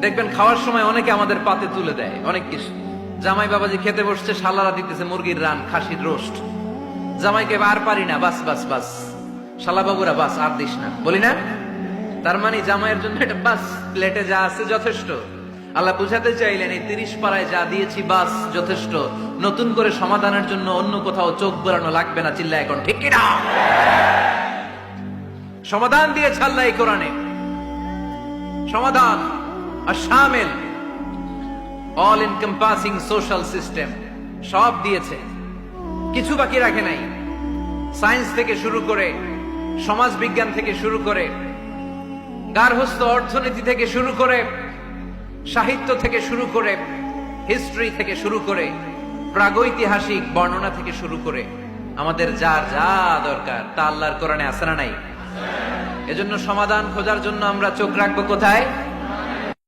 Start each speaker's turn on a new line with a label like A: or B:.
A: দেখবেন খাওয়ার সময় অনেকে আমাদের পাতে তুলে দেয় অনেক কিছু। জামাই বাবাজি খেতে বসছে, শালারা দিতেছে মুরগির রান, খাসির রোস্ট। জামাইকে আর পারি না, বাস বাস বাস, শালা বাবুরা বাস আর দিস না, বলি না? তার মানে জামাইয়ের জন্য এটা বাস, প্লেটে যা আছে যথেষ্ট। আল্লাহ বুঝাতে চাইলেন এই 30 পাড়ায় যা দিয়েছি বাস যথেষ্ট, নতুন করে সমাধানের জন্য অন্য কোথাও চোখ বোলানো লাগবে না। চিল্লা এখন ঠিক কিনা? সমাধান দিয়েছে আল্লাহ এই কোরআনে, সমাধান শামিল, অল এনকম্পাসিং সোশ্যাল সিস্টেম, সব দিয়েছে, কিছু বাকি রাখে নাই। সায়েন্স থেকে শুরু করে, সমাজ বিজ্ঞান থেকে শুরু করে, গার্হস্থ্য অর্থনীতি থেকে শুরু করে, সাহিত্য থেকে শুরু করে, হিস্ট্রি থেকে শুরু করে, প্রাগৈতিহাসিক বর্ণনা থেকে শুরু করে, আমাদের যার যা দরকার তা আল্লাহর কোরআনে আছে না নাই? এজন্য সমাধান খোঁজার জন্য আমরা চোখ রাখবো কোথায়?